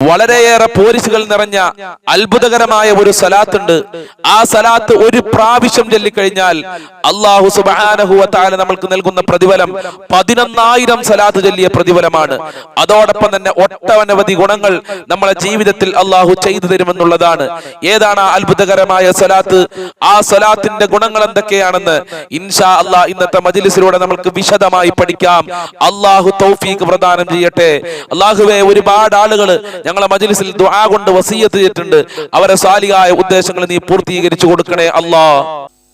വളരെയേറെ പോരിശുകൾ നിറഞ്ഞ അത്ഭുതകരമായ ഒരു സലാത്തുണ്ട്. ആ സലാത്ത് ഒരു പ്രാവശ്യം ചൊല്ലിക്കഴിഞ്ഞാൽ അല്ലാഹു സുബ്ഹാനഹു വ തആല നമ്മൾക്ക് നൽകുന്ന പ്രതിഫലം 11,000 സലാത്ത് ചൊല്ലിയ പ്രതിഫലമാണ്. അതോടൊപ്പം തന്നെ ഒട്ടനവധി ഗുണങ്ങൾ നമ്മളെ ജീവിതത്തിൽ അല്ലാഹു ചെയ്തു തരുമെന്നുള്ളതാണ്. ഏതാണ് ആ അത്ഭുതകരമായ സലാത്ത്? ആ സലാത്തിന്റെ ഗുണങ്ങൾ എന്തൊക്കെയാണെന്ന് ഇൻഷാ അല്ലാഹ് ഇന്നത്തെ മജ്ലിസിലൂടെ നമുക്ക് വിശദമായി പഠിക്കാം. അല്ലാഹു തൗഫീഖ് പ്രദാനം ചെയ്യട്ടെ. അല്ലാഹുവേ, ഒരുപാട് ആളുകൾ ഞങ്ങളെ മജ്ലിസിൽ ദുആ കൊണ്ട് വസിയത്ത് ചെയ്തിട്ടുണ്ട്. അവരെ സാലിഹായ ഉദ്ദേശങ്ങൾ നീ പൂർത്തീകരിച്ചു കൊടുക്കണേ അല്ലാഹ്.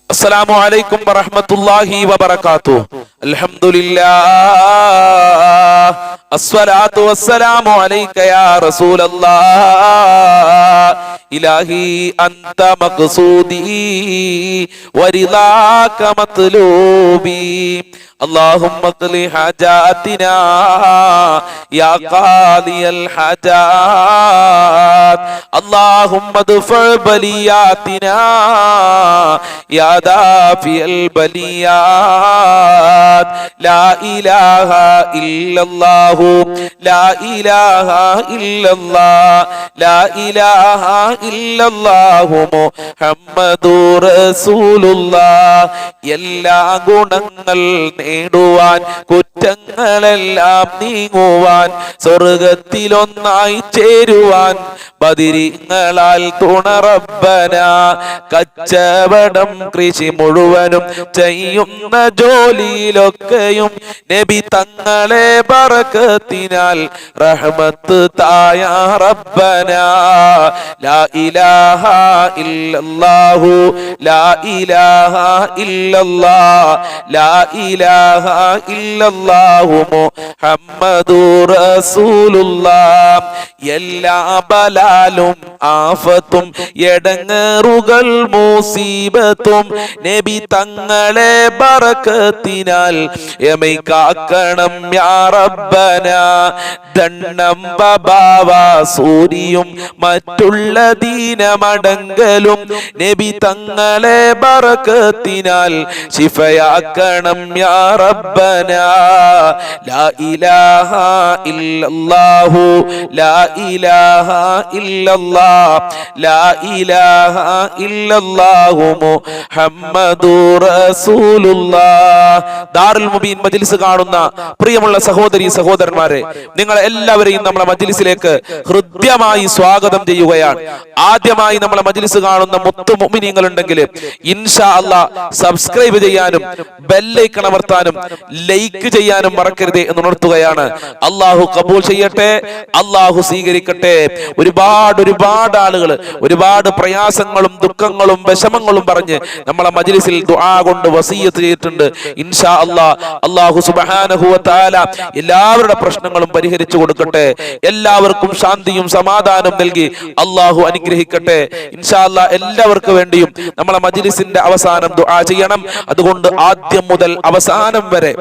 അസ്സലാമു അലൈക്കും വറഹ്മത്തുള്ളാഹി വബറകാതുഹു. അൽഹംദുലില്ലാഹ് അസ്സലാത്തു വസ്സലാമു അലൈക യാ റസൂലല്ലാഹ് ഇലാഹി അൻത മഖ്സൂദി വരിളാക മത്ലൂബി اللهم اقض حاجاتنا يا قاضي الحاجات اللهم ادفع بلياتنا يا دافع البليات لا إله إلا الله لا إله إلا الله لا إله إلا الله محمد رسول الله എല്ലാ ഗുണങ്ങൾ നേടുവാൻ കുറ്റങ്ങളെല്ലാം നീങ്ങുവാൻ സ്വർഗത്തിലൊന്നായി ചേരുവാൻ ബദിരിങ്ങളാൽ തുണ റബ്ബന കച്ചവടം കൃഷി മുഴുവനും ചെയ്യുന്ന ജോലിയിലൊക്കെയും നബി തങ്ങളെ ബറക്കത്തിനാൽ റഹ്മത്ത് തായ റബ്ബന ലാ ഇലാഹ ഇല്ലല്ലാഹു ലാ ഇലാഹ ഇല്ലല്ലാഹ് ലാ ഇലാഹ ഇല്ലല്ലാഹു മുഹമ്മദുർ റസൂലുള്ളാഹ് എല്ലാ ബലാലും ആഫത്തും എടങ്ങേറുകൾ മുസീബത്തും നബി തങ്ങളെ ബറക്കത്തിനാൽ എമൈ കാക്കണം യാ റബ്ബന ദണ്ണം ബബാവ സൂരിയും മറ്റുള്ള ദീനമടങ്കലും നബി തങ്ങളെ ബറക്കത്തിനാൽ ശിഫയാക്കണം യാ റബ്ബന ലാ ഇലാഹ ഇല്ലല്ലാഹു ലാ ഇലാഹ ഇല്ലല്ലാഹ് ലാ ഇലാഹ ഇല്ലല്ലാഹു മുഹമ്മദുർ റസൂലുള്ളാഹ്. ദാറുൽ മുബീൻ മജ്ലിസ് കാണുന്ന പ്രിയമുള്ള സഹോദരി സഹോദരന്മാരെ, നിങ്ങൾ എല്ലാവരെയും നമ്മുടെ മജ്ലിസിലേക്ക് ഹൃദ്യമായി സ്വാഗതം ചെയ്യുകയാണ്. ആദ്യമായി നമ്മളെ മജ്ലിസ് കാണുന്ന മുത്തു മുഅ്മിനീങ്ങൾ ഉണ്ടെങ്കിൽ ഇൻഷാ അല്ലാഹ് സബ്സ്ക്രൈബ് ചെയ്യാനും ബെല്ലൈക്കൺ അമർത്താനും ലൈക്ക് ചെയ്യാനും മറക്കരുത് എന്ന് ഉണർത്തുകയാണ്. അല്ലാഹു കബൂൽ ചെയ്യട്ടെ, അല്ലാഹു സ്വീകരിക്കട്ടെ. ഒരുപാട് ആളുകൾ ഒരുപാട് പ്രയാസങ്ങളും ദുഃഖങ്ങളും വിഷമങ്ങളും പറഞ്ഞ് നമ്മളെ മജ്ലിസിൽ ദുആ കൊണ്ട് വസിയത്ത് ചെയ്തിട്ടുണ്ട്. ഇൻഷാ അല്ലാഹ് അല്ലാഹു സുബ്ഹാനഹു വ തആല എല്ലാവരുടെ പ്രശ്നങ്ങളും പരിഹരിച്ചു കൊടുക്കട്ടെ. എല്ലാവർക്കും ശാന്തിയും സമാധാനവും നൽകി അല്ലാഹു അനുഗ്രഹിക്കട്ടെ. ഇൻഷാ അല്ലാഹ് എല്ലാവർക്കും വേണ്ടിയും നമ്മളെ മജ്ലിസിന്റെ അവസാനം ദുആ ചെയ്യണം. അതുകൊണ്ട് ആദ്യം മുതൽ അവസാനം വരെ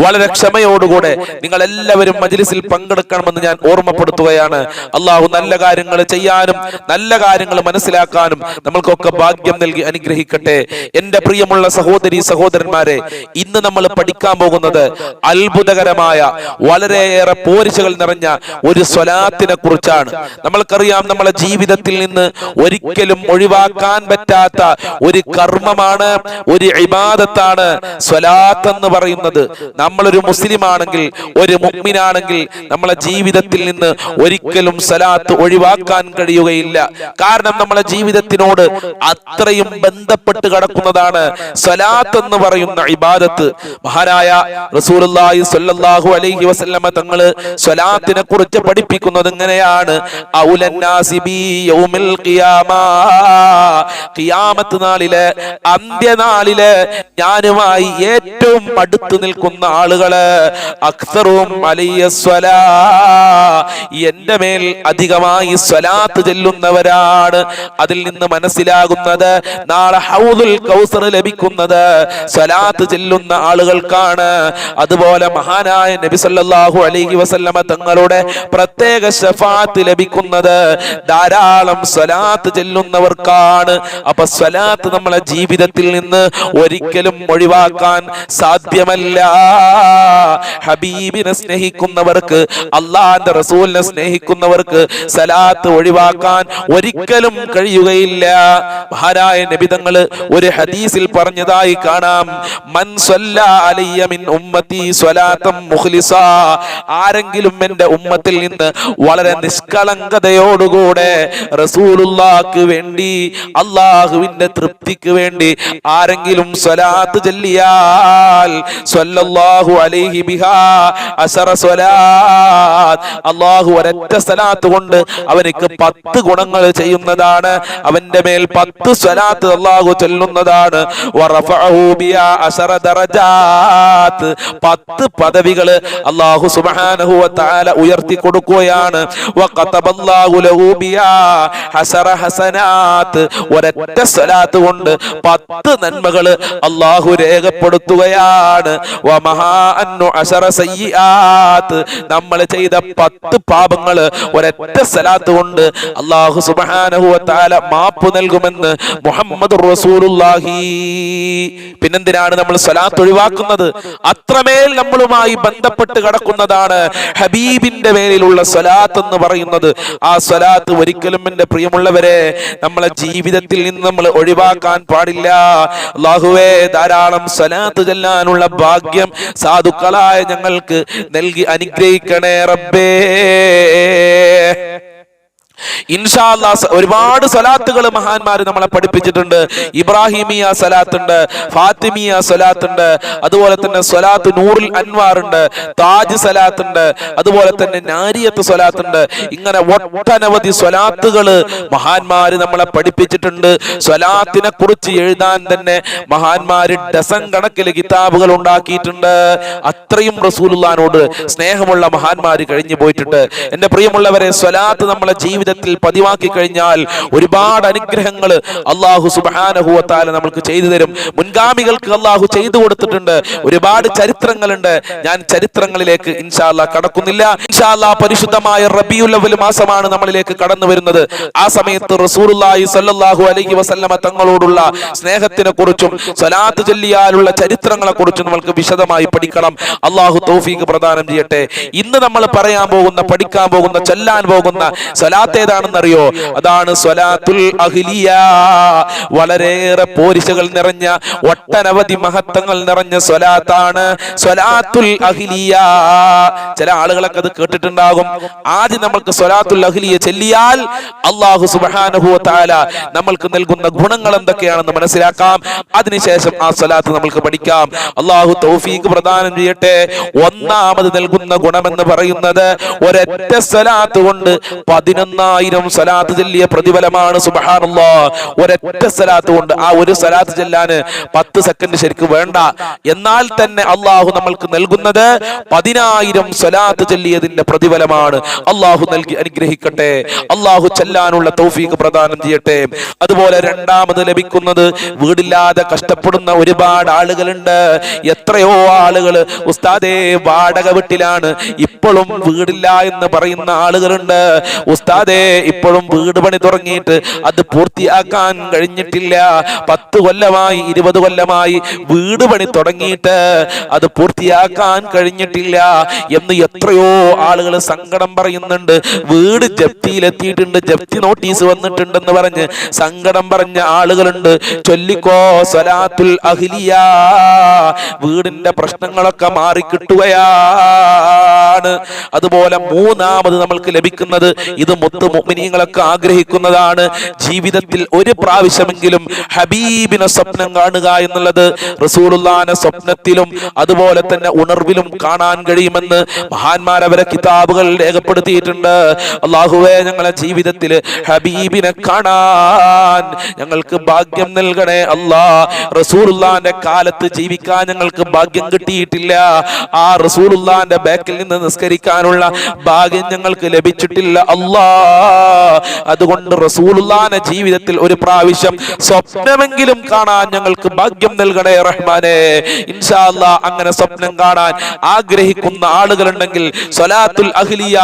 വളരെ ക്ഷമയോടുകൂടെ നിങ്ങൾ എല്ലാവരും മജ്ലിസിൽ പങ്കെടുക്കണമെന്ന് ഞാൻ ഓർമ്മപ്പെടുത്തുകയാണ്. അള്ളാഹു നല്ല കാര്യങ്ങൾ ചെയ്യാനും നല്ല കാര്യങ്ങൾ മനസ്സിലാക്കാനും നമ്മൾക്കൊക്കെ ഭാഗ്യം നൽകി അനുഗ്രഹിക്കട്ടെ. എന്റെ പ്രിയമുള്ള സഹോദരി സഹോദരന്മാരെ, ഇന്ന് നമ്മൾ പഠിക്കാൻ പോകുന്നത് അത്ഭുതകരമായ വളരെയേറെ പോരിശകൾ നിറഞ്ഞ ഒരു സ്വലാത്തിനെ കുറിച്ചാണ്. നമ്മൾക്കറിയാം, നമ്മളെ ജീവിതത്തിൽ നിന്ന് ഒരിക്കലും ഒഴിവാക്കാൻ പറ്റാത്ത ഒരു കർമ്മമാണ്, ഒരു ഇബാദത്താണ് സ്വലാത്ത് എന്ന് പറയുന്നത്. നമ്മളൊരു മുസ്ലിം ആണെങ്കിൽ, ഒരു മുഅ്മിനാണെങ്കിൽ നമ്മളെ ജീവിതത്തിൽ നിന്ന് ഒരിക്കലും സലാത്ത് ഒഴിവാക്കാൻ കഴിയുകയില്ല. കാരണം നമ്മളെ ജീവിതത്തിനോട് അത്രയും ബന്ധപ്പെട്ട് കിടക്കുന്നതാണ് സലാത്ത് എന്ന് പറയുന്ന ഇബാദത്ത്. മഹാനായ റസൂലുള്ളാഹി സ്വല്ലല്ലാഹു അലൈഹി വസല്ലമ തങ്ങള് സ്വലാത്തിനെ കുറിച്ച് പഠിപ്പിക്കുന്നത് ഇങ്ങനെയാണ്: ഔലന്നാസി ബി യൗമിൽ ഖിയാമ, ഖിയാമത്ത് നാളിലെ അന്ത്യനാളിലെ ഞാനുമായി ഏറ്റവും അടുത്ത് നിൽക്കുന്ന ആളുകള് അക്സറും അലയ്യസ്വലാ, എന്റെ മേൽ അധികമായി സ്വലാത്ത് ചെല്ലുന്നവരാണ്. അതിൽ നിന്ന് മനസ്സിലാകുന്നത് നാളെ ഹൗദുൽ കൗസർ ലഭിക്കുന്നത് സ്വലാത്ത് ചെല്ലുന്ന ആളുകൾക്കാണ്. അതുപോലെ മഹാനായ നബി സല്ലല്ലാഹു അലൈഹി വസല്ലമ തങ്ങളുടെ പ്രത്യേക ശഫാഅത്ത് ലഭിക്കുന്നത് ധാരാളം സ്വലാത്ത് ചെല്ലുന്നവർക്കാണ്. അപ്പൊ സ്വലാത്ത് നമ്മളെ ജീവിതത്തിൽ നിന്ന് ഒരിക്കലും ഒഴിവാക്കാൻ സാധ്യമല്ല. ഹബീബിനെ സ്നേഹിക്കുന്നവർക്ക്, അള്ളാന്റെ റസൂലിനെ സ്നേഹിക്കുന്നവർക്ക് സലാത്ത് ഒഴിവാക്കാൻ ഒരിക്കലും കഴിയുകയില്ല. മഹാനായ നബി തങ്ങൾ ഒരു ഹദീസിൽ പറഞ്ഞതായി കാണാം, മൻ സ്വല്ലാ അലയ്യ മിൻ ഉമ്മത്തി സ്വലാത്തൻ മുഖ്ലിസാ, ആരെങ്കിലും എന്റെ ഉമ്മത്തിൽ നിന്ന് വളരെ നിഷ്കളങ്കതയോടുകൂടെ റസൂലുള്ളാഹിക്ക് വേണ്ടി, അള്ളാഹുവിന്റെ തൃപ്തിക്ക് വേണ്ടി ആരെങ്കിലും സ്വലാത്ത് ചൊല്ലിയാൽ സ്വല്ലല്ലാഹു അലൈഹി ബിഹാ അശറ സ്വലാത്ത്, അള്ളാഹു ഒരൊറ്റ സ്വലാത്ത് കൊണ്ട് അവനിക്ക് 10 ഗുണങ്ങൾ ചെയ്യുന്നതാണ്. അവന്റെ മേൽ 10 സ്വലാത്ത് അള്ളാഹു ചൊല്ലുന്നതാണ്. വറഫഅഹു ബിഹാ അശറ ദറജാത്ത്, 10 പദവികൾ അള്ളാഹു സുബ്ഹാനഹു വ തആല ഉയർത്തി കൊടുക്കുകയാണ്. വഖതബല്ലാഹു ലഹു ബിഹാ ഹസറ ഹസനാത്ത്, ഒരൊറ്റ സ്വലാത്ത് കൊണ്ട് 10 നന്മകൾ അള്ളാഹു രേഖപ്പെടുത്തുകയാണ്. വമഹാ അന്നു അശറ സയ്യിആത്ത്, നമ്മൾ ചെയ്ത 10 പാപങ്ങൾ ഒരൊറ്റ സ്വലാത്ത് കൊണ്ട് അള്ളാഹു സുബ്ഹാനഹു വ തആല മാപ്പ് നൽകുമെന്ന് മുഹമ്മദുർ റസൂലുള്ളാഹി. പിന്നെന്തിനാണ് നമ്മൾ സ്വലാത്ത് ഒഴിവാക്കുന്നത്? അത്രമേൽ നമ്മളുമായി ബന്ധപ്പെട്ട് കിടക്കുന്നതാണ് ഹബീബിന്റെ മേലുള്ള സ്വലാത്ത് എന്ന് പറയുന്നത്. ആ സ്വലാത്ത് ഒരിക്കലും എന്റെ പ്രിയമുള്ളവരെ നമ്മളെ ജീവിതത്തിൽ നിന്ന് നമ്മൾ ഒഴിവാക്കാൻ പാടില്ല. അല്ലാഹുവേ, ധാരാളം സ്വലാത്ത് ചൊല്ലാനുള്ള ഭാഗ്യം സാധുക്കളായ ഞങ്ങൾക്ക് നൽകി അനുഗ്രഹിക്കണേ റബ്ബേ. ഇൻഷാ അല്ലാഹ് ഒരുപാട് സ്വലാത്തുകൾ മഹാന്മാർ നമ്മളെ പഠിപ്പിച്ചിട്ടുണ്ട്. ഇബ്രാഹിമിയ സ്വലാത്ത് ഉണ്ട്, ഫാത്തിമിയ സ്വലാത്ത് ഉണ്ട്, അതുപോലെ തന്നെ സ്വലാത്ത് നൂറുൽ അൻവാർ ഉണ്ട്, താജ് സ്വലാത്ത് ഉണ്ട്, അതുപോലെ തന്നെ നാരിയത്ത് സ്വലാത്ത് ഉണ്ട്. ഇങ്ങനെ ഒട്ടനവധി സ്വലാത്തുകൾ മഹാന്മാര് നമ്മളെ പഠിപ്പിച്ചിട്ടുണ്ട്. സ്വലാത്തിനെ കുറിച്ച് എഴുതാൻ തന്നെ മഹാന്മാര് ഡസൻ കണക്കില് കിതാബുകൾ ഉണ്ടാക്കിയിട്ടുണ്ട്. അത്രയും റസൂലുള്ളാഹിനോട് സ്നേഹമുള്ള മഹാന്മാര് കഴിഞ്ഞു പോയിട്ടുണ്ട്. എന്റെ പ്രിയമുള്ളവരെ, സ്വലാത്ത് നമ്മളെ ജീവിതത്തിൽ പതിവാക്കി കഴിഞ്ഞാൽ ഒരുപാട് അനുഗ്രഹങ്ങൾ അല്ലാഹു സുബ്ഹാനഹു വ തആല നമുക്ക് ചെയ്തു തരും. മുൻഗാമികൾക്ക് അല്ലാഹു ചെയ്തു കൊടുത്തിട്ടുണ്ട്. ഒരുപാട് ചരിത്രങ്ങളുണ്ട്. ഞാൻ ചരിത്രങ്ങളിലേക്ക് ഇൻഷാ അല്ലാഹ് കടക്കുന്നില്ല. ഇൻഷാ അല്ലാഹ് പരിശുദ്ധമായ റബീഉൽ അവ്വൽ മാസമാണ് നമ്മളിലേക്ക് കടന്നു വരുന്നത്. ആ സമയത്ത് റസൂലുള്ളാഹി സ്വല്ലല്ലാഹു അലൈഹി വസല്ലമ തങ്ങളോടുള്ള സ്നേഹത്തിനെ കുറിച്ചും സ്വലാത്ത് ചൊല്ലിയാലുള്ള ചരിത്രങ്ങളെ കുറിച്ചും നമുക്ക് വിശദമായി പഠിക്കണം. അല്ലാഹു തൗഫീഖ് പ്രദാനം ചെയ്യട്ടെ. ഇന്ന് നമ്മൾ പറയാൻ പോകുന്ന, പഠിക്കാൻ പോകുന്ന, ചൊല്ലാൻ പോകുന്ന സ്വലാത്ത് ഏതാണെന്നറിയോ? അതാണ് സ്വലാത്തുൽ അഹ്ലിയ. വളരെയേറെ പോരിശകൾ നിറഞ്ഞ, ഒട്ടനവധി മഹത്വങ്ങൾ നിറഞ്ഞ സ്വലാത്താണ് സ്വലാത്തുൽ അഹ്ലിയ. ചില ആളുകളൊക്കെ അത് കേട്ടിട്ടുണ്ടാകും. ആദ്യം നമ്മൾക്ക് സ്വലാത്തുൽ അഹ്ലിയ ചൊല്ലിയാൽ അല്ലാഹു സുബ്ഹാനഹു വ തആല നമ്മൾക്ക് നൽകുന്ന ഗുണങ്ങൾ എന്തൊക്കെയാണെന്ന് മനസ്സിലാക്കാം. അതിനുശേഷം ആ സ്വലാത്ത് നമ്മൾക്ക് പഠിക്കാം. അല്ലാഹു തൗഫീഖ് പ്രദാനം ചെയ്യട്ടെ. ഒന്നാമത് നൽകുന്ന ഗുണമെന്ന് പറയുന്നത് ഒരൊറ്റ സ്വലാത്ത് കൊണ്ട് 11,000 സ്വലാത്ത് ചൊല്ലിയ പ്രതിഫലമാണ്. സുബ്ഹാനല്ലാഹ്. ഒരൊറ്റ സ്വലാത്ത് കൊണ്ട്, ആ ഒരു സ്വലാത്ത് ചൊല്ലാൻ 10 സെക്കൻഡ് ശരിക്കും വേണ്ട. എന്നാൽ തന്നെ അള്ളാഹു നമ്മൾക്ക് നൽകുന്നത് 10,000 സ്വലാത്ത് ചൊല്ലിയതിന്റെ പ്രതിഫലമാണ്. അള്ളാഹു നൽകി അനുഗ്രഹിക്കട്ടെ. അള്ളാഹു ചൊല്ലാനുള്ള തൗഫീഖ് പ്രദാനം ചെയ്യട്ടെ. അതുപോലെ രണ്ടാമത് ലഭിക്കുന്നത്, വീടില്ലാതെ കഷ്ടപ്പെടുന്ന ഒരുപാട് ആളുകളുണ്ട്. എത്രയോ ആളുകൾ ഉസ്താദേ വാടക വീട്ടിലാണ്, ഇപ്പോഴും വീടില്ല എന്ന് പറയുന്ന ആളുകളുണ്ട്. ഉസ്താദേ ഇപ്പോഴും വീട് പണി തുടങ്ങിയിട്ട് അത് പൂർത്തിയാക്കാൻ കഴിഞ്ഞിട്ടില്ല. 10 കൊല്ലമായി 20 കൊല്ലമായി വീട് പണി തുടങ്ങിയിട്ട് അത് പൂർത്തിയാക്കാൻ കഴിഞ്ഞിട്ടില്ല എന്ന് എത്രയോ ആളുകൾ സങ്കടം പറയുന്നുണ്ട്. വീട് ജപ്തിയിലെത്തിയിട്ടുണ്ട്, ജപ്തി നോട്ടീസ് വന്നിട്ടുണ്ടെന്ന് പറഞ്ഞ് സങ്കടം പറഞ്ഞ ആളുകളുണ്ട്. ചൊല്ലിക്കോ സ്വലാത്തുൽ അഹ്ലിയ. വീടിന്റെ പ്രശ്നങ്ങളൊക്കെ മാറിക്കിട്ടുകയാണ്. അതുപോലെ മൂന്നാമത് നമ്മൾക്ക് ലഭിക്കുന്നത്, ഇത് മുത്ത് മുഅ്മിനീങ്ങളൊക്കെ ആഗ്രഹിക്കുന്നതാണ്, ജീവിതത്തിൽ ഒരു പ്രാവശ്യമെങ്കിലും ഹബീബിനെ സ്വപ്നം കാണുക എന്നുള്ളത്. റസൂലുള്ളാഹിനെ സ്വപ്നത്തിലും അതുപോലെ തന്നെ ഉണർവിലും കാണാൻ കഴിയുമെന്ന് മഹാന്മാർ അവരെ കിതാബുകൾ രേഖപ്പെടുത്തിയിട്ടുണ്ട്. അല്ലാഹുവേ, ഞങ്ങളെ ജീവിതത്തിൽ ഹബീബിനെ കാണാൻ ഞങ്ങൾക്ക് ഭാഗ്യം നൽകണേ അല്ലാ. റസൂലുള്ളാഹിന്റെ കാലത്ത് ജീവിക്കാൻ ഞങ്ങൾക്ക് ഭാഗ്യം കിട്ടിയിട്ടില്ല. ആ റസൂലുള്ളാഹിന്റെ ബാക്കിൽ നിന്ന് നിസ്കരിക്കാനുള്ള ഭാഗ്യം ഞങ്ങൾക്ക് ലഭിച്ചിട്ടില്ല അല്ലാ. അതുകൊണ്ട് റസൂലുള്ളാഹിന്റെ ജീവിതത്തിൽ ഒരു പ്രാവശ്യം സ്വപ്നമെങ്കിലും കാണാൻ ഞങ്ങൾക്ക് ഭാഗ്യം നൽകണേ റഹ്മാനേ. ഇൻഷാ അല്ലാഹ് അങ്ങനെ സ്വപ്നം കാണാൻ ആഗ്രഹിക്കുന്ന ആളുകളുണ്ടെങ്കിൽ സ്വലാത്തുൽ അഹ്ലിയ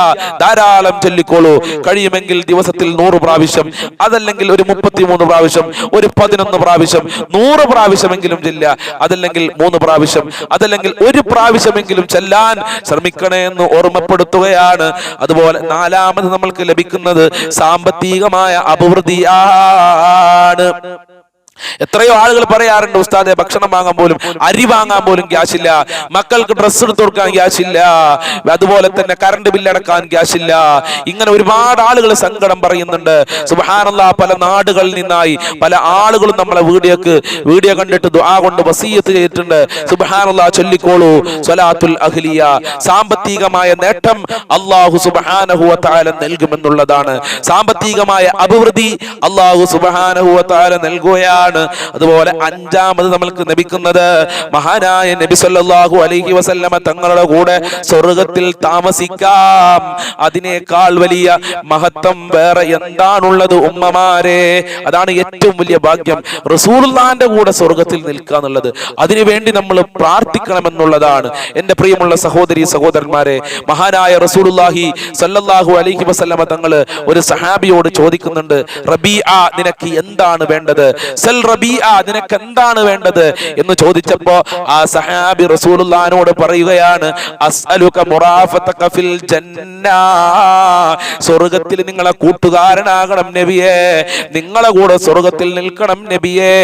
ധാരാളം ചൊല്ലിക്കോളൂ. കഴിയുമെങ്കിൽ ദിവസത്തിൽ 100 പ്രാവശ്യം, അതല്ലെങ്കിൽ ഒരു 33 പ്രാവശ്യം, ഒരു 11 പ്രാവശ്യം, 100 പ്രാവശ്യമെങ്കിലും ചൊല്ലുക. അതല്ലെങ്കിൽ 3 പ്രാവശ്യം, അതല്ലെങ്കിൽ ഒരു പ്രാവശ്യമെങ്കിലും ചെല്ലാൻ ശ്രമിക്കണേ എന്ന് ഓർമ്മപ്പെടുത്തുകയാണ്. അതുപോലെ നാലാമത് നമ്മൾക്ക് ലഭിക്കുന്നത് സാമ്പത്തികമായ അഭിവൃദ്ധിയാണ്. എത്രയോ ആളുകൾ പറയാറുണ്ട്, ഉസ്താദെ ഭക്ഷണം വാങ്ങാൻ പോലും, അരി വാങ്ങാൻ പോലും ക്യാഷ് ഇല്ല, മക്കൾക്ക് ഡ്രസ്സ് എടുത്ത് കൊടുക്കാൻ ക്യാഷ് ഇല്ല, അതുപോലെ തന്നെ കറണ്ട് ബില്ലടക്കാൻ ക്യാഷ് ഇല്ല. ഇങ്ങനെ ഒരുപാട് ആളുകൾ സങ്കടം പറയുന്നുണ്ട്. സുബ്ഹാനല്ലാഹ്, പല നാടുകളിൽ നിന്നായി പല ആളുകളും നമ്മളെ വീഡിയോ കണ്ടിട്ട് ദുആ കൊണ്ട് വസിയത്ത് ചെയ്തിട്ടുണ്ട്. സുബ്ഹാനല്ലാഹ്, ചൊല്ലിക്കോളൂ സ്വലാത്തുൽ അഹ്ലിയ. സാമ്പത്തികമായ നേട്ടം അല്ലാഹു സുബ്ഹാനഹു വ തആല നൽകുമെന്നുള്ളതാണ്. സാമ്പത്തികമായ അഭിവൃദ്ധി അല്ലാഹു സുബ്ഹാനഹു വ തആല നൽകുകയാണ്. അതുപോലെ അഞ്ചാമത് നമ്മൾക്ക് ലഭിക്കുന്നത് മഹാനായ നബി സല്ലല്ലാഹു അലൈഹി വസല്ലമ തങ്ങളുടെ കൂടെ സ്വർഗ്ഗത്തിൽ താമസിക്കാം. അതിനേക്കാൾ വലിയ മഹത്വം വേറെ എന്താണുള്ളത് ഉമ്മമാരെ? അതാണ് ഏറ്റവും വലിയ ഭാഗ്യം, റസൂലുള്ളാഹിന്റെ കൂടെ സ്വർഗ്ഗത്തിൽ നിൽക്കുക എന്നുള്ളത്. അതിനുവേണ്ടി നമ്മൾ പ്രാർത്ഥിക്കണമെന്നുള്ളതാണ്. എന്റെ പ്രിയമുള്ള സഹോദരി സഹോദരന്മാരെ, മഹാനായ റസൂലുള്ളാഹി സല്ലല്ലാഹു അലൈഹി വസല്ലമ തങ്ങൾ ഒരു സഹാബിയോട് ചോദിക്കുന്നുണ്ട്, റബീഅ നിനക്ക് എന്താണ് വേണ്ടത്? നിനക്ക് എന്താണ് വേണ്ടത് എന്ന് ചോദിച്ചപ്പോ ആ സഹാബി റസൂലുള്ളാഹിനോട് പറയുകയാണ്, അസ്അലുക മുറാഫതക ഫിൽ ജന്ന, സ്വർഗ്ഗത്തിൽ നിങ്ങളെ കൂട്ടുകാരനാകണം നബിയേ, നിങ്ങളെ കൂടെ സ്വർഗ്ഗത്തിൽ നിൽക്കണം നബിയേ.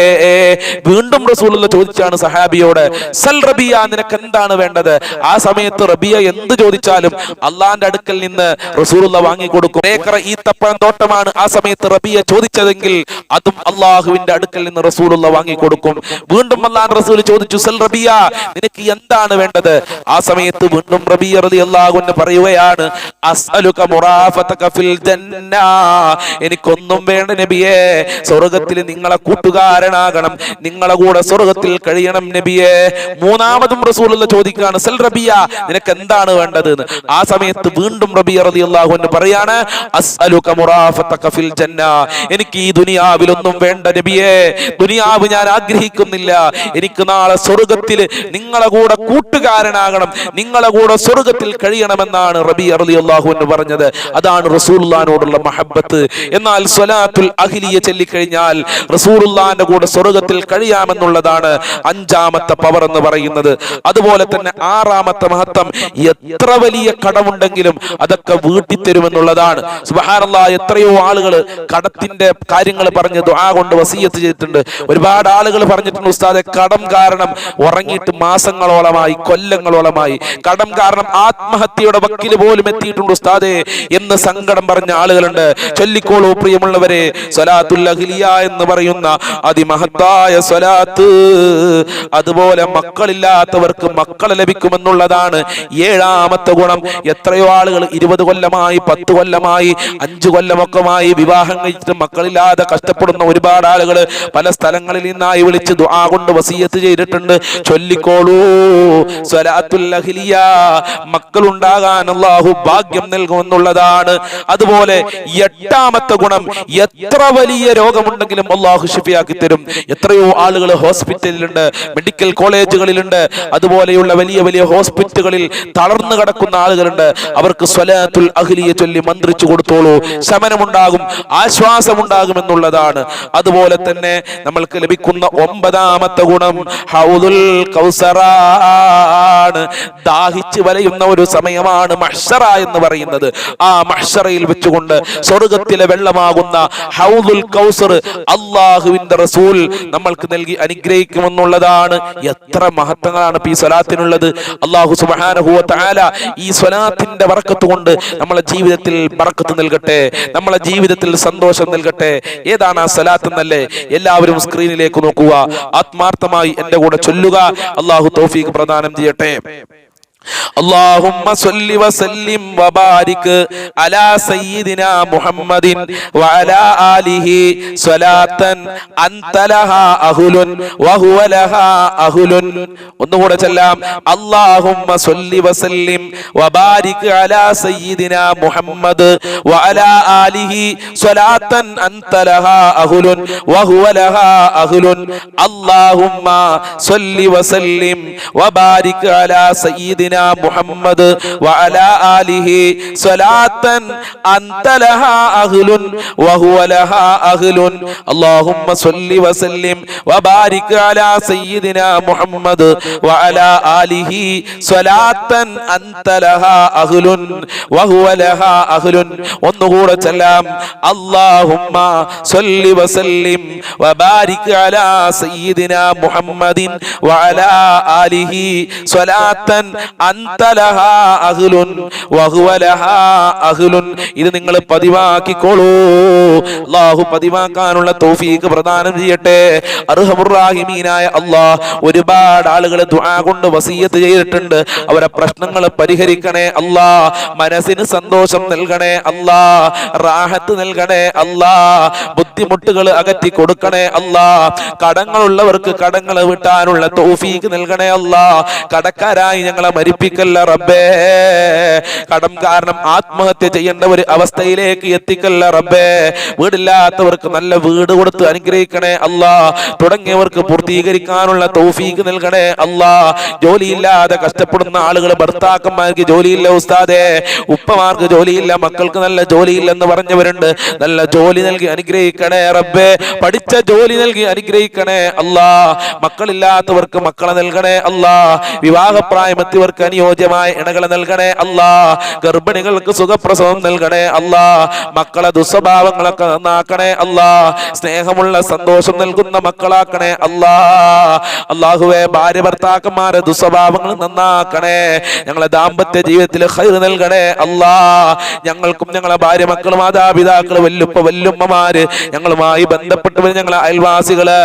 വീണ്ടും റസൂലുള്ളാഹി ചോദിച്ചാണ് സഹാബിയോട്, സൽ റബിയ, നിനക്ക് എന്താണ് വേണ്ടത്? ആ സമയത്ത് റബിയ എന്ത് ചോദിച്ചാലും അള്ളാന്റെ അടുക്കൽ നിന്ന് റസൂലുള്ളാഹി വാങ്ങിക്കൊടുക്കും. ഏക്കർ ഈത്തപ്പഴം തോട്ടമാണ് ആ സമയത്ത് റബിയ ചോദിച്ചതെങ്കിൽ അതും അള്ളാഹുവിന്റെ അടുക്കൽ നിന്ന് റസൂലുള്ളാഹി വാങ്ങിക്കൊടുക്കും. വീണ്ടും അല്ലാഹുവിന്റെ റസൂൽ ചോദിച്ചു, സൽ റബിയ, നിനക്ക് എന്താണ് വേണ്ടത്? ആ സമയത്ത് വീണ്ടും റബിയ റളിയല്ലാഹു അൻഹു പറയുകയാണ്, അസ്അലുക മുറാഫതക ഫിൽ ജന്ന, എനിക്കൊന്നും വേണ്ട നബിയേ, സ്വർഗ്ഗത്തിൽ നിങ്ങളെ കൂട്ടുകാരനാകണം, നിങ്ങളെ കൂടെ സ്വർഗ്ഗത്തിൽ കഴിയണം നബിയേ. മൂന്നാമതും റസൂലുള്ളാഹി ചോദിക്കുകയാണ്, സൽ റബിയ, നിനക്ക് എന്താണ് വേണ്ടത്? ആ സമയത്ത് വീണ്ടും റബിയ റളിയല്ലാഹു അൻഹു പറയാണ്, അസ്അലുക മുറാഫതക ഫിൽ ജന്ന, എനിക്ക് ഈ ദുനിയാവിലൊന്നും വേണ്ട നബിയേ, ദുനിയാവ് ഞാൻ ആഗ്രഹിക്കുന്നില്ല, എനിക്ക് നാളെ സ്വർഗ്ഗത്തിൽ നിങ്ങളെ കൂടെ കൂട്ടുകാരനാകണം, നിങ്ങളെ കൂടെ സ്വർഗ്ഗത്തിൽ കഴിയണമെന്നാണ് റബീഅ റളിയല്ലാഹു അൻഹു പറഞ്ഞത്. അതാണ് റസൂലുള്ളാഹിനോടുള്ള മഹബ്ബത്ത്. എന്നാൽ സ്വലാത്തുൽ അഹ്ലിയ ചൊല്ലിക്കഴിഞ്ഞാൽ റസൂലുള്ളാഹിന്റെ കൂടെ സ്വർഗ്ഗത്തിൽ കഴിയാമെന്നുള്ളതാണ് അഞ്ചാമത്തെ പവർ എന്ന് പറയുന്നത്. അതുപോലെ തന്നെ ആറാമത്തെ മഹത്വം, എത്ര വലിയ കടമുണ്ടെങ്കിലും അതൊക്കെ വീട്ടി തരുമെന്നുള്ളതാണ്. സുബ്ഹാനല്ലാഹ്, എത്രയോ ആളുകൾ കടത്തിന്റെ കാര്യങ്ങൾ പറഞ്ഞ് ദുആ കൊണ്ട് വസിയത്ത് ചെയ്തിട്ടുണ്ട്. ഒരുപാട് ആളുകൾ പറഞ്ഞിട്ടുണ്ട്, ഉസ്താദെ കടം കാരണം ഉറങ്ങിയിട്ട് മാസങ്ങളോളമായി, കൊല്ലങ്ങളോളമായി, കടം കാരണം ആത്മഹത്യയുടെ വക്കിൽ പോലും എത്തിയിട്ടുണ്ട് ഉസ്താദെ എന്ന് സങ്കടം പറഞ്ഞ ആളുകളുണ്ട്. ചൊല്ലിക്കോളൂ പ്രിയമുള്ളവരെ, സ്വലാത്തുൽ അഹ്ലിയ എന്ന് പറയുന്ന അതിമഹത്തായ സ്വലാത്ത്. അതുപോലെ മക്കളില്ലാത്തവർക്ക് മക്കൾ ലഭിക്കുമെന്നുള്ളതാണ് ഏഴാമത്തെ ഗുണം. എത്രയോ ആളുകൾ 20 കൊല്ലമായി, 10 കൊല്ലമായി, 5 കൊല്ലമൊക്കെമായി വിവാഹം കഴിച്ചിട്ട് മക്കളില്ലാതെ കഷ്ടപ്പെടുന്ന ഒരുപാട് ആളുകൾ പല സ്ഥലങ്ങളിൽ നിന്നായി വിളിച്ച് ദുആ കൊണ്ട് വസിയത്ത് ചെയ്തിട്ടുണ്ട്. ചൊല്ലിക്കോളൂ സ്വലാത്തുൽ അഹ്ലിയ, മക്കളുണ്ടാകാൻ അല്ലാഹു ഭാഗ്യം നൽകുമെന്നുള്ളതാണ്. അതുപോലെ എട്ടാമത്തെ ഗുണം, എത്ര വലിയ രോഗമുണ്ടെങ്കിലും അല്ലാഹു ശിഫയാക്കി തരും. എത്രയോ ആളുകൾ ഹോസ്പിറ്റലിലുണ്ട്, മെഡിക്കൽ കോളേജുകളിലുണ്ട്, അതുപോലെയുള്ള വലിയ വലിയ ഹോസ്പിറ്റലുകളിൽ തളർന്നു കിടക്കുന്ന ആളുകളുണ്ട്. അവർക്ക് സ്വലാത്തുൽ അഹ്ലിയ ചൊല്ലി മന്ത്രിച്ചു കൊടുത്തോളൂ, ശമനമുണ്ടാകും, ആശ്വാസമുണ്ടാകും എന്നുള്ളതാണ്. അതുപോലെ തന്നെ നമ്മൾക്ക് ലഭിക്കുന്ന ഒമ്പതാമത്തെ ഗുണം ഹൗദുൽ കൗസറാണ്. ദാഹിച്ച് വലയുന്ന ഒരു സമയമാണ് മഹ്ശറ എന്ന് പറയുന്നത്. ആ മഹ്ശറയിൽ വെച്ചുകൊണ്ട് സ്വർഗ്ഗത്തിലെ വെള്ളമാകുന്ന ഹൗദുൽ കൗസർ അല്ലാഹുവിന്റെ റസൂൽ നമ്മൾക്ക് നൽകി അനുഗ്രഹിക്കുമെന്നുള്ളതാണ്. എത്ര മഹത്വങ്ങളാണ് ഈ സ്വലാത്തിനുള്ളത്. അല്ലാഹു സുബ്ഹാനഹു വ തആല ഈ സ്വലാത്തിന്റെ ബറക്കത്ത് കൊണ്ട് നമ്മളെ ജീവിതത്തിൽ ബറക്കത്ത് നൽകട്ടെ, നമ്മളെ ജീവിതത്തിൽ സന്തോഷം നൽകട്ടെ. ഏതാണ് ആ സ്വലാത്ത് എന്നല്ലേ? എല്ലാവരും സ്ക്രീനിലേക്ക് നോക്കുക, ആത്മാർത്ഥമായി എന്റെ കൂടെ ചൊല്ലുക. അല്ലാഹു തൗഫീഖ് പ്രദാനം ചെയ്യട്ടെ. اللهم صل وسلم وبارك على سيدنا محمد وعلى آله صلاة أنت لها أهل وهو لها أهل. ഒന്നുകൂടെ ചൊല്ലാം. اللهم صل وسلم وبارك على سيدنا محمد وعلى آله صلاة أنت لها أهل وهو لها أهل. اللهم صل وسلم وبارك على سيدنا محمد وعلى آله صلاة أنت لها أهل وهو لها أهل. اللهم صل وسلم وبارك على سيدنا محمد وعلى آله صلاة أنت لها أهل وهو لها أهل. ഒന്നുകൂടെ ചൊല്ലാം. اللهم صل وسلم وبارك على سيدنا محمد وعلى آله صلاة أنت لها أهل وهو لها أهل. ഇത് നിങ്ങൾ പതിവാക്കിക്കോളൂ. അല്ലാഹു പതിവാക്കാനുള്ള തൗഫീഖ് പ്രദാനം ചെയ്യട്ടെ. അർഹമുർ റഹീമീനായ അല്ലാഹ്, ഒരുപാട് ആളുകൾ ദുആ കൊണ്ട് വസിയത്ത് ചെയ്തിട്ടുണ്ട്. അവരെ പ്രശ്നങ്ങൾ പരിഹരിക്കണേ അല്ലാ, മനസ്സിന് സന്തോഷം നൽകണേ അല്ലാ, റാഹത്ത് നൽകണേ അല്ലാ, ബുദ്ധിമുട്ടുകൾ അകറ്റി കൊടുക്കണേ അല്ലാ, കടങ്ങളുള്ളവർക്ക് കടങ്ങൾ വിട്ടാനുള്ള തൗഫീഖ് നൽകണേ അല്ലാ, കടക്കാരായി ഞങ്ങളെ മരിപ്പിക്കല്ല റബ്ബേ, കടം കാരണം ആത്മഹത്യ ചെയ്യേണ്ട ഒരു അവസ്ഥയിലേക്ക് എത്തിക്കല്ല റബ്ബേ, വീടില്ലാത്തവർക്ക് നല്ല വീട് കൊടുത്ത് അനുഗ്രഹിക്കണേ അല്ലാ, തുടങ്ങിയവർക്ക് പൂർത്തീകരിക്കാനുള്ള തൗഫീഖ് നൽകണേ അല്ലാ, ജോലിയില്ലാതെ കഷ്ടപ്പെടുന്ന ആളുകൾ, ഭർത്താക്കന്മാർക്ക് ജോലിയില്ല ഉസ്താദേ, ഉപ്പമാർക്ക് ജോലിയില്ല, മക്കൾക്ക് നല്ല ജോലിയില്ലെന്ന് പറഞ്ഞവരുണ്ട്, നല്ല ജോലി നൽകി അനുഗ്രഹിക്കണേ റബ്ബേ, പഠിച്ച ജോലി നൽകി അനുഗ്രഹിക്കണേ അല്ലാ, മക്കളില്ലാത്തവർക്ക് മക്കളെ നൽകണേ അല്ലാ, വിവാഹപ്രായമെത്തിയവർക്ക് അനുയോജ്യമായ ഇണകളെ നൽകണേ അല്ലാ, ഗർഭിണികൾക്ക് സുഖപ്രസവം നൽകണേ അല്ലാ, മക്കളെ ദുസ്വഭാവങ്ങളൊക്കെ നന്നാക്കണേ അല്ലാ, സ്നേഹമുള്ള സന്തോഷം നൽകുന്ന മക്കളാക്കണേ അല്ലാ. അല്ലാഹുവേ, ഭാര്യ ഭർത്താക്കന്മാരെ ദുസ്വഭാവങ്ങൾ നന്നാക്കണേ, ഞങ്ങളെ ദാമ്പത്യ ജീവിതത്തിൽ ഖൈർ നൽകണേ അല്ലാ, ഞങ്ങൾക്കും ഞങ്ങളെ ഭാര്യ മക്കൾ മാതാപിതാക്കൾ വല്ലുപ്പ വല്ലുമ്മമാര് ഞങ്ങളുമായി ബന്ധപ്പെട്ടവർ ഞങ്ങളെ അയൽവാസികള്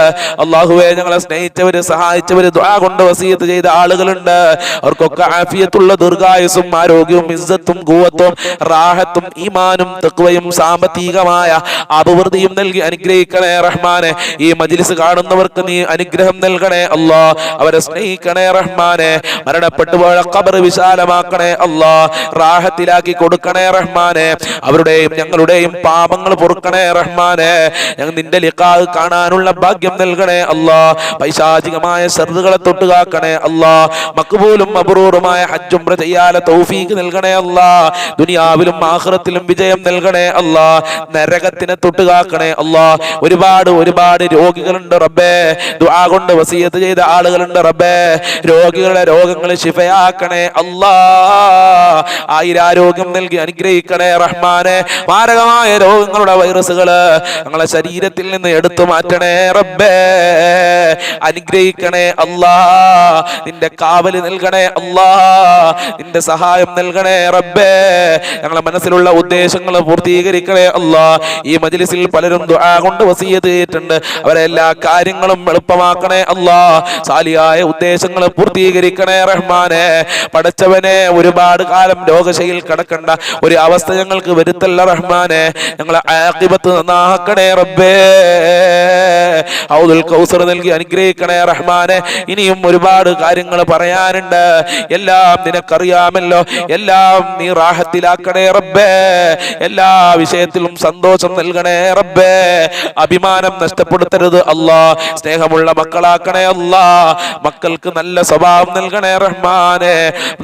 അല്ലാഹുവേ, ഞങ്ങളെ സ്നേഹിച്ചവര് സഹായിച്ചവര് ദുആ കൊണ്ട് വസിയത്ത് ചെയ്ത ആളുകളുണ്ട്, അവർക്കൊക്കെ ആഫിയത്തുള്ള ദീർഘായുസ്സും ആരോഗ്യവും ഇസ്സത്തും ഖുവത്തും റാഹത്തും ഈമാനും തഖ്വയും സാമ്പത്തികമായ അഭിവൃദ്ധിയും നൽകി അനുഗ്രഹിക്കണേ റഹ്മാനെ. ഈ മജ്ലിസ് കാണുന്നവർക്ക് നീ അനുഗ്രഹം നൽകണേ അല്ലാ, അവരെ സ്നേഹിക്കണേ റഹ്മാനെ, മരണപ്പെട്ടു പോയ ഖബർ വിശാലമാക്കണേ അല്ലാ, റാഹത്തിലാക്കി കൊടുക്കണേ റഹ്മാനെ, അവരുടെയും ഞങ്ങളുടെയും പാപങ്ങൾ പൊറുക്കണേ റഹ്മാനെ, ഞങ്ങൾ നിന്റെ ലിഖാഹ് കാണാനുള്ള ഭാഗ്യം നൽകണേ അല്ലാ, പൈശാചികമായ ശർറുകളെ തൊട്ടുകാക്കണേ അല്ലാ, മഖ്ബൂലും മബ്റൂറുമായ ഹജ്ജ് ഉംറ ചെയ്യാനുള്ള തൗഫീഖ് നൽകണേ അല്ലാ, ദുനിയാവിലും ആഖിറത്തിലും വിജയം നൽകണേ അല്ലാ, നരകത്തിനെ തൊട്ടുകാക്കണേ അല്ലാ. ഒരുപാട് രോഗികളുണ്ട് റബ്ബേ, ദുആ കൊണ്ട് വസിയത്ത് ചെയ്ത ആളുകളുണ്ട് റബ്ബേ, രോഗികളുടെ രോഗങ്ങൾ ശിഫയാക്കണേ അല്ലാ, ആയിരാരോഗ്യം നൽകി അനുഗ്രഹിക്കണേ റഹ്മാനെ, മാരകമായ രോഗങ്ങളുടെ വൈറസുകള് ഞങ്ങളെ ശരീരത്തിൽ നിന്ന് എടുത്തു മാറ്റണേ റബ്ബേ, അനുഗ്രഹിക്കണേ അല്ലാ, നിന്റെ കാവല് നൽകണേ അല്ലാ, നിന്റെ സഹായം നൽകണേ റബ്ബേ, ഞങ്ങളെ മനസ്സിലുള്ള ഉദ്ദേശങ്ങൾ പൂർത്തീകരിക്കണേ അല്ലാ. ഈ മജ്ലിസിൽ പലരും ദുആ കൊണ്ട് വസിയത്ത് ചെയ്തിട്ടുണ്ട്, അവരെ എല്ലാ കാര്യങ്ങളും എളുപ്പമാക്കണേ അല്ലാ, സാലിയായ ഉദ്ദേശങ്ങൾ പൂർത്തീകരിക്കണേ റഹ്മാനെ. പടച്ചവനെ, ഒരുപാട് കാലം രോഗശയിൽ കിടക്കേണ്ട ഒരു അവസ്ഥ ഞങ്ങൾക്ക് വരുത്തല്ല റഹ്മാനെ, ഞങ്ങളെ ആഖിബത്ത് നന്നാക്കണേ റബ്ബേ, ഔദുൽ കൗസർ നൽകി അനുഗ്രഹിക്കണേ റഹ്മാനെ. ഇനിയും ഒരുപാട് കാര്യങ്ങൾ പറയാനുണ്ട്, എല്ലാം നിനക്കറിയാമല്ലോ, എല്ലാം നീ റാഹത്തിലാക്കണേ റബ്ബേ, എല്ലാ വിഷയത്തിലും സന്തോഷം നൽകണേ റബ്ബേ, അഭിമാനം നഷ്ടപ്പെടുത്തരുത് അല്ലാ, സ്നേഹമുള്ള മക്കളാക്കണേ അല്ലാ, മക്കൾക്ക് നല്ല സ്വഭാവം നൽകണേ റഹ്മാനെ,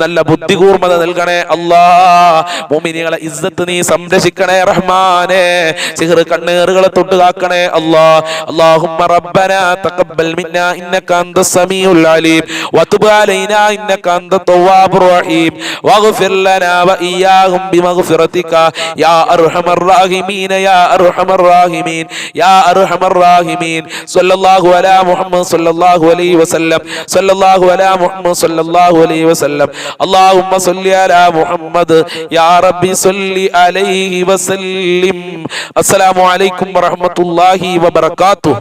നല്ല ബുദ്ധികൂർമ്മത നൽകണേ അല്ലാ, മുഅ്മിനീങ്ങളെ ഇസ്സത്ത് നീ സംരക്ഷിക്കണേ റഹ്മാനെ, സിഹ്ർ കണ്ണേറുകളെ തൊട്ടുകാക്കണേ അല്ലാ. اللهم ربنا تقبل منا إنك أنت السميع العليم وتب علينا إنك أنت التواب الرحيم واغفر لنا وإياهم بمغفرتك يا أرحم الراحمين يا أرحم الراحمين يا أرحم الراحمين. صلى الله على محمد صلى الله عليه وسلم صلى الله على محمد صلى الله عليه وسلم. اللهم صل على محمد يا ربي صل عليه وسلم. السلام عليكم ورحمة الله وبركاته.